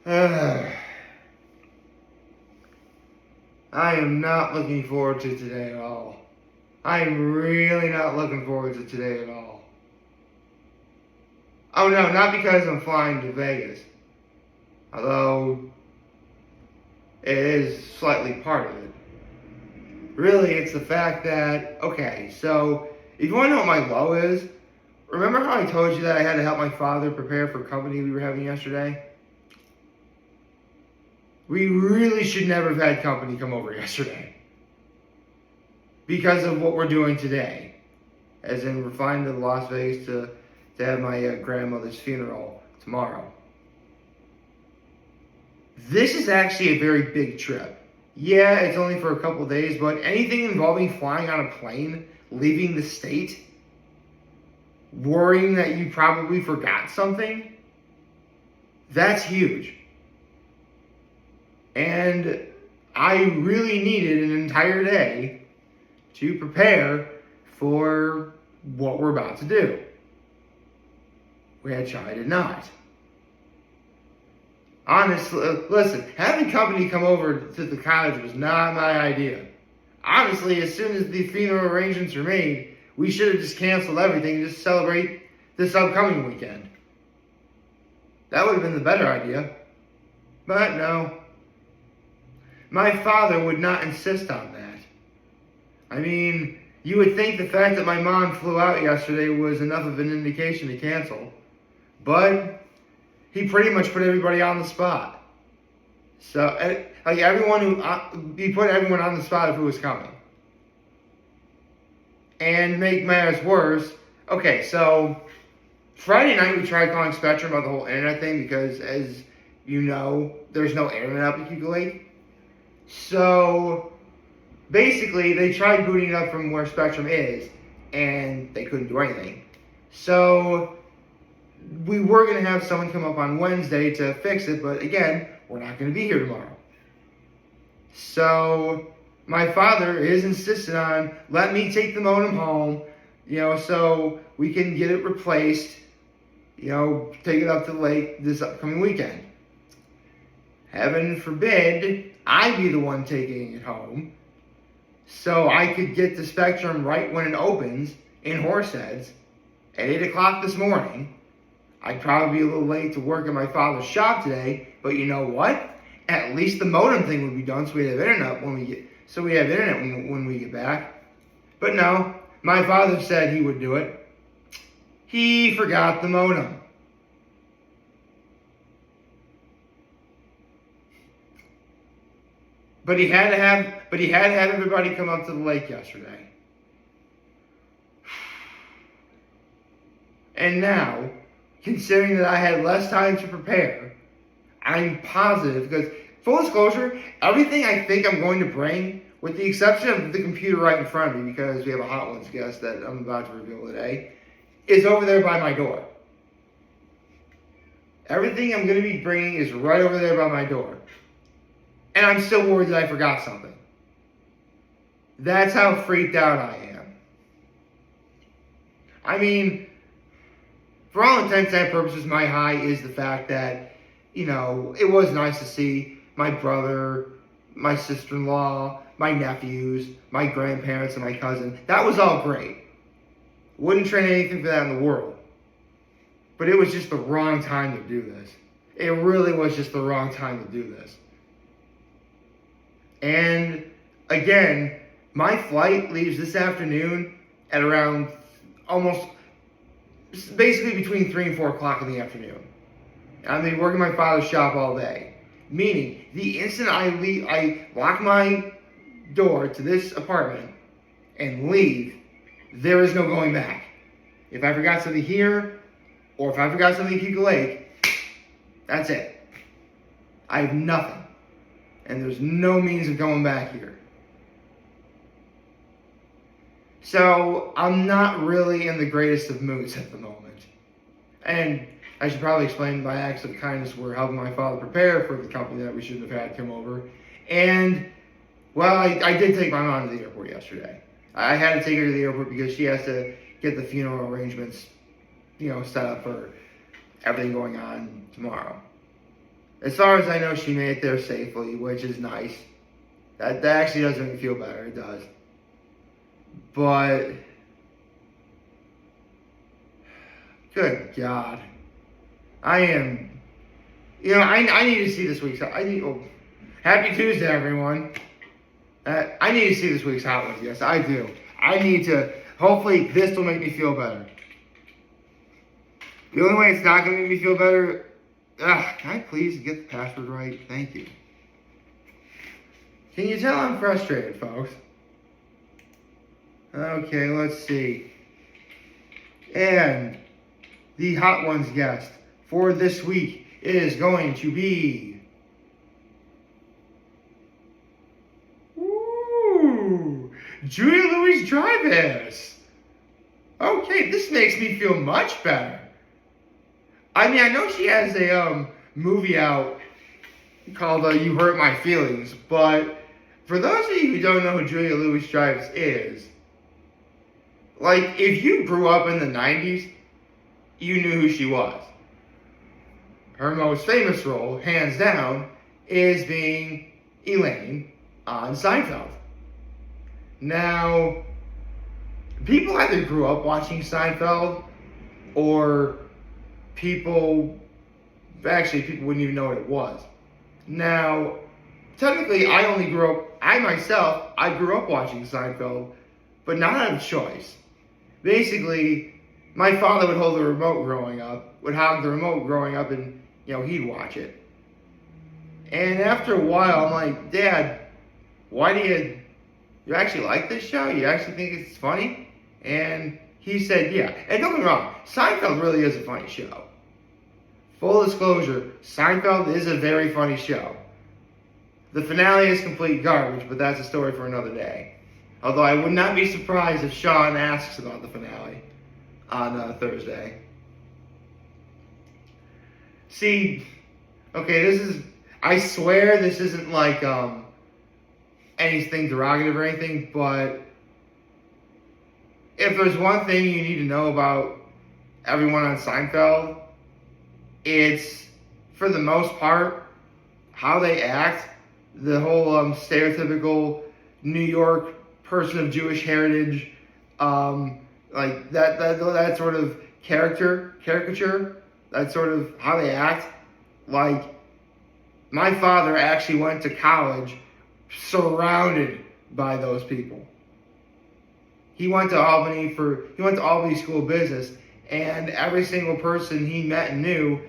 I am not looking forward to today at all. I am really not looking forward to today at all. Oh no, not because I'm flying to Vegas. Although it is slightly part of it. Really, it's the fact that, okay, so if you want to know what my low is, remember how I told you that I had to help my father prepare for company we were having yesterday? We really should never have had company come over yesterday. Because of what we're doing today. As in, we're flying to Las Vegas to have my grandmother's funeral tomorrow. This is actually a very big trip. Yeah, it's only for a couple days, but anything involving flying on a plane, leaving the state, worrying that you probably forgot something, that's huge. And I really needed an entire day to prepare for what we're about to do, which I did not. Honestly, listen, having company come over to the cottage was not my idea. Honestly, as soon as the funeral arrangements were made, we should have just canceled everything and just celebrate this upcoming weekend. That would have been the better idea. But no. My father would not insist on that. I mean, you would think the fact that my mom flew out yesterday was enough of an indication to cancel. But he pretty much put everybody on the spot. So, like he put everyone on the spot of who was coming. And to make matters worse, okay, so Friday night we tried calling Spectrum about the whole internet thing because, as you know, there's no internet up at Keuka Lake. So, basically, they tried booting it up from where Spectrum is, and they couldn't do anything. So, we were going to have someone come up on Wednesday to fix it, but again, we're not going to be here tomorrow. So, my father is insistent on, let me take the modem home, so we can get it replaced, take it up to the lake this upcoming weekend. Heaven forbid I be the one taking it home, so I could get the Spectrum right when it opens in Horseheads at 8 o'clock this morning. I'd probably be a little late to work at my father's shop today, but you know what? At least the modem thing would be done, so we'd have internet when we get back. But no, my father said he would do it. He forgot the modem. But he had to have everybody come up to the lake yesterday. And now, considering that I had less time to prepare, I'm positive, because full disclosure, everything I think I'm going to bring, with the exception of the computer right in front of me, because we have a Hor Ones guest that I'm about to reveal today, is over there by my door. Everything I'm going to be bringing is right over there by my door. And I'm still worried that I forgot something. That's how freaked out I am. I mean, for all intents and purposes, my high is the fact that, it was nice to see my brother, my sister-in-law, my nephews, my grandparents, and my cousin. That was all great. Wouldn't trade anything for that in the world. But it was just the wrong time to do this. It really was just the wrong time to do this. And again, my flight leaves this afternoon at around basically between 3 and 4 o'clock in the afternoon. I'm going to be working my father's shop all day. Meaning, the instant I lock my door to this apartment and leave, there is no going back. If I forgot something here, or if I forgot something at Keuka Lake, that's it. I have nothing. And there's no means of going back here. So, I'm not really in the greatest of moods at the moment. And I should probably explain my acts of kindness were helping my father prepare for the company that we shouldn't have had come over. And, well, I did take my mom to the airport yesterday. I had to take her to the airport because she has to get the funeral arrangements, set up for everything going on tomorrow. As far as I know, she made it there safely, which is nice. That actually does make me feel better. It does. But good God, I am. I need to see this week's. Happy Tuesday, everyone. I need to see this week's Hot Ones. Yes, I do. I need to. Hopefully, this will make me feel better. The only way it's not going to make me feel better. Can I please get the password right? Thank you. Can you tell I'm frustrated, folks? Okay, let's see. And the Hot Ones guest for this week is going to be... Julia Louis-Dreyfus. Okay, this makes me feel much better. I mean, I know she has a movie out called You Hurt My Feelings, but for those of you who don't know who Julia Louis-Dreyfus is, like, if you grew up in the 90s, you knew who she was. Her most famous role, hands down, is being Elaine on Seinfeld. Now, people either grew up watching Seinfeld, or people wouldn't even know what it was. Now, technically, I grew up watching Seinfeld, but not out of choice. Basically, my father would hold the remote growing up, and, he'd watch it. And after a while, I'm like, Dad, why do you actually like this show? You actually think it's funny? And he said, yeah. And don't get me wrong, Seinfeld really is a funny show. Full disclosure, Seinfeld is a very funny show. The finale is complete garbage, but that's a story for another day. Although I would not be surprised if Sean asks about the finale on Thursday. See, okay, I swear this isn't like anything derogative or anything, but if there's one thing you need to know about everyone on Seinfeld, it's, for the most part, how they act. The whole stereotypical New York person of Jewish heritage, like that sort of caricature, that's sort of how they act. Like, my father actually went to college surrounded by those people. He went to Albany School of Business, and every single person he met and knew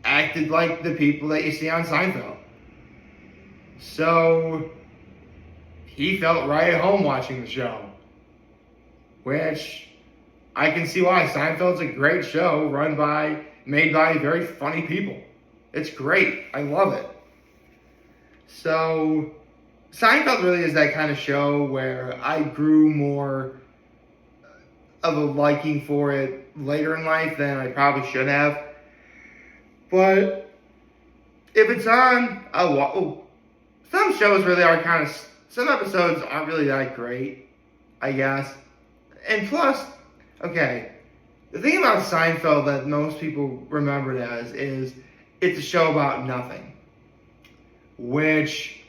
acted like the people that you see on Seinfeld. So he felt right at home watching the show, which I can see why. Seinfeld's a great show made by very funny people. It's great. I love it. So Seinfeld really is that kind of show where I grew more of a liking for it later in life than I probably should have. But if it's on, I'll watch. Some shows really are some episodes aren't really that great, I guess. And plus, okay, the thing about Seinfeld that most people remember it as is it's a show about nothing. Which,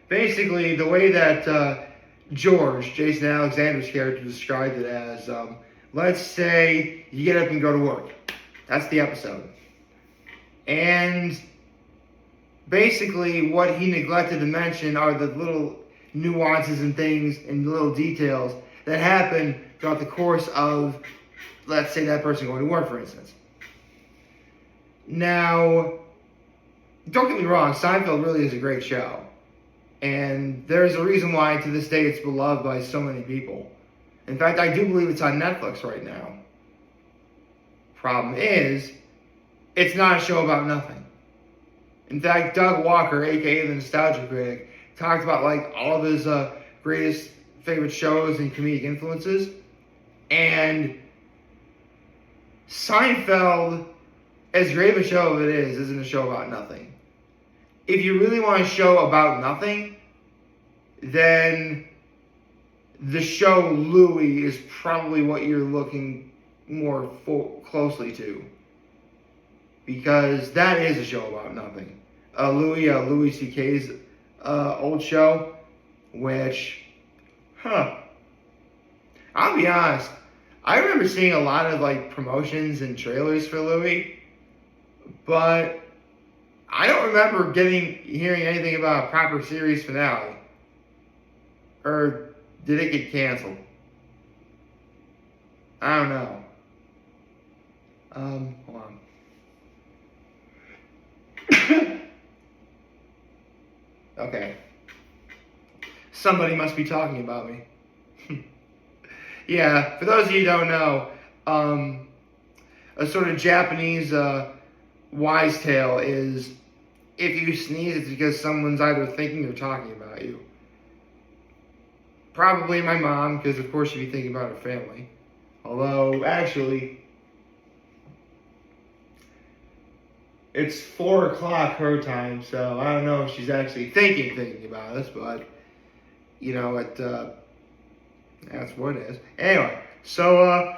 basically, the way that George, Jason Alexander's character, described it as, let's say you get up and go to work. That's the episode. And basically what he neglected to mention are the little nuances and things and little details that happen throughout the course of, let's say, that person going to work, for instance. Now, don't get me wrong, Seinfeld really is a great show. And there's a reason why, to this day, it's beloved by so many people. In fact, I do believe it's on Netflix right now. Problem is, it's not a show about nothing. In fact, Doug Walker, aka the Nostalgia Critic, talked about all of his greatest favorite shows and comedic influences. And Seinfeld, as great of a show as it is, isn't a show about nothing. If you really want a show about nothing, then the show Louie is probably what you're looking more closely to. because that is a show about nothing. Louis C.K.'s old show, which, I'll be honest, I remember seeing a lot of like promotions and trailers for Louis, but I don't remember hearing anything about a proper series finale. Or did it get canceled? I don't know. Hold on. Okay. Somebody must be talking about me. Yeah, for those of you who don't know, a sort of Japanese wise tale is if you sneeze, it's because someone's either thinking or talking about you. Probably my mom, because of course she'd be thinking about her family. Although, actually, it's 4 o'clock her time, so I don't know if she's actually thinking about us, but, you know, that's what it is. Anyway, so,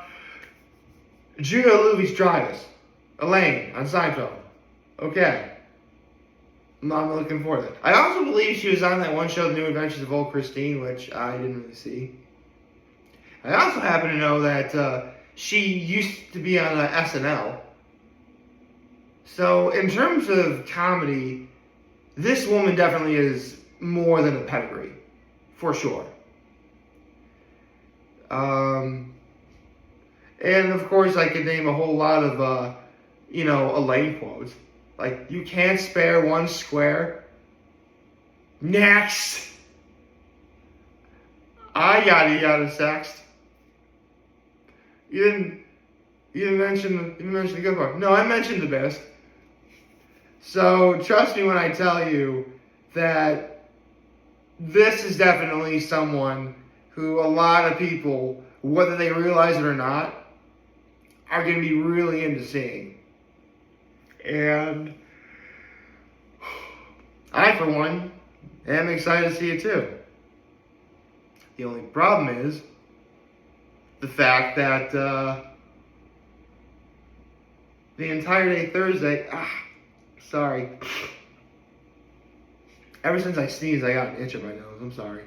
Julia Louis-Dreyfus, Elaine on Seinfeld. Okay. I'm looking forward to it. I also believe she was on that one show, The New Adventures of Old Christine, which I didn't really see. I also happen to know that she used to be on SNL. So, in terms of comedy, this woman definitely is more than a pedigree, for sure. And of course, I could name a whole lot of, Elaine quotes. Like, you can't spare one square. Next. I yada sexed. You didn't mention the good part. No, I mentioned the best. So trust me when I tell you that this is definitely someone who a lot of people, whether they realize it or not, are going to be really into seeing. And I, for one, am excited to see it too. The only problem is the fact that the entire day Thursday, sorry. Ever since I sneezed, I got an itch in my nose. I'm sorry.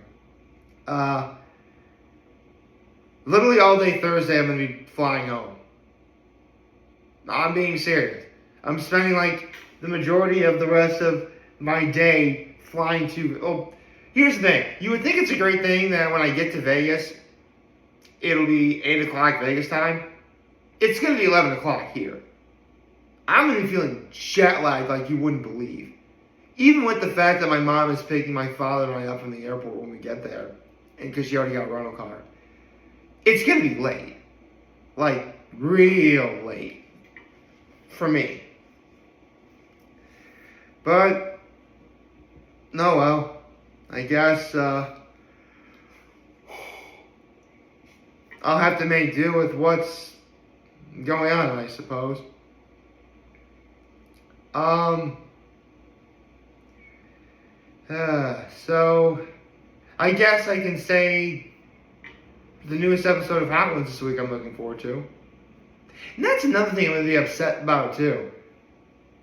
Literally all day Thursday, I'm going to be flying home. I'm being serious. I'm spending like the majority of the rest of my day flying to... Oh, here's the thing. You would think it's a great thing that when I get to Vegas, it'll be 8 o'clock Vegas time. It's going to be 11 o'clock here. I'm going to be feeling jet lagged like you wouldn't believe. Even with the fact that my mom is picking my father and I up from the airport when we get there, and because she already got a rental car. It's going to be late. Like, real late. For me. But, no, well, I guess I'll have to make do with what's going on, I suppose. So, I guess I can say the newest episode of Hor Ones this week I'm looking forward to. And that's another thing I'm going to be upset about, too.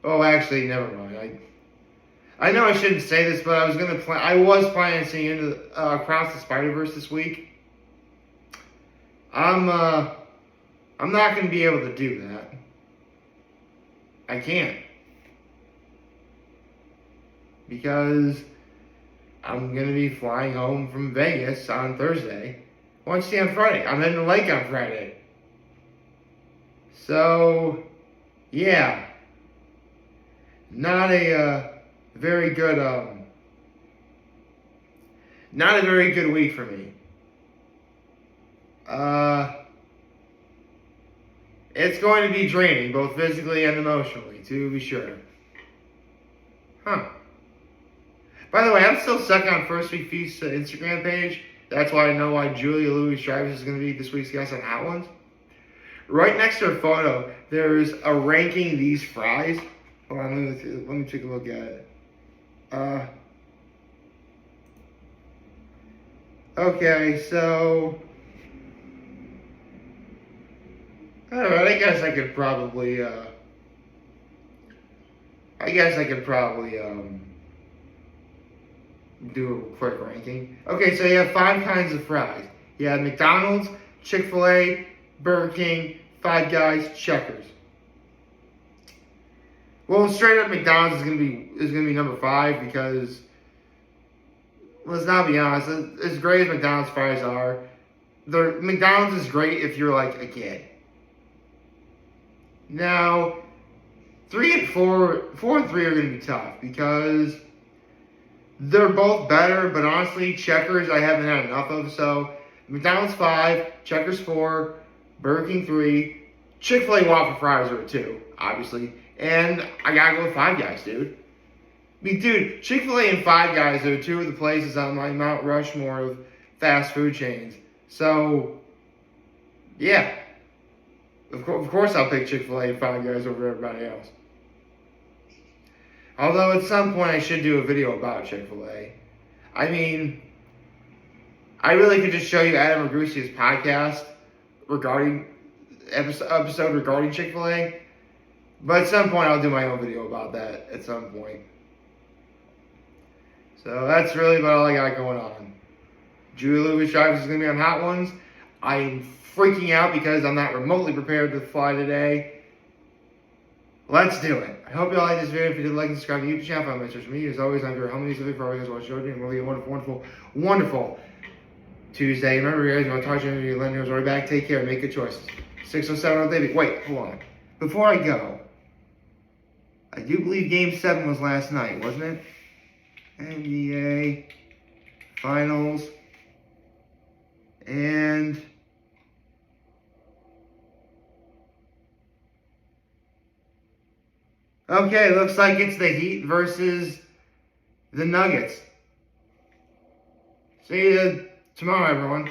Oh, actually, never mind. I know I shouldn't say this, but I was planning on seeing into Across the Spider-Verse this week. I'm not going to be able to do that. I can't. Because I'm going to be flying home from Vegas on Thursday. Wednesday on Friday. I'm in the lake on Friday. So, yeah. Not a very good week for me. It's going to be draining, both physically and emotionally, to be sure. Huh. By the way, I'm still stuck on First Week Feast's Instagram page. That's why I know why Julia Louis-Dreyfus is going to be this week's guest on Hor Ones. Right next to her photo, there's a ranking these fries. Hold on, let me take a look at it. Okay, so... Alright, I guess I could probably I guess I could probably do a quick ranking. Okay, so you have 5 kinds of fries. You have McDonald's, Chick-fil-A, Burger King, Five Guys, Checkers. Well, straight up McDonald's is gonna be number 5 because let's not be honest. As great as McDonald's fries are, McDonald's is great if you're like a kid. Now, 3 and 4 and 3 are gonna be tough because they're both better, but honestly, Checkers I haven't had enough of. So McDonald's 5, Checkers 4, Burger King 3, Chick-fil-A waffle fries are 2, obviously, and I gotta go with Five Guys, dude. I mean, dude, Chick-fil-A and Five Guys are 2 of the places on my Mount Rushmore of fast food chains. So, yeah, of course I'll pick Chick-fil-A and Five Guys over everybody else. Although at some point I should do a video about Chick-fil-A. I mean, I really could just show you Adam Ragrusia's podcast regarding episode regarding Chick-fil-A. But at some point I'll do my own video about that at some point. So that's really about all I got going on. Julia Louis Drivers is going to be on Hot Ones. I'm freaking out because I'm not remotely prepared to fly today. Let's do it. I hope you all like this video. If you did, like and subscribe to the YouTube channel, follow my social media. As always, I'm your homie, so for all you guys watching, and we'll be a wonderful, wonderful, wonderful Tuesday. Remember, guys, you want to talk to you, let me know right back. Take care. Make good choices. 607 on David. Wait, hold on. Before I go, I do believe Game 7 was last night, wasn't it? NBA Finals. And okay, looks like it's the Heat versus the Nuggets. See you tomorrow, everyone.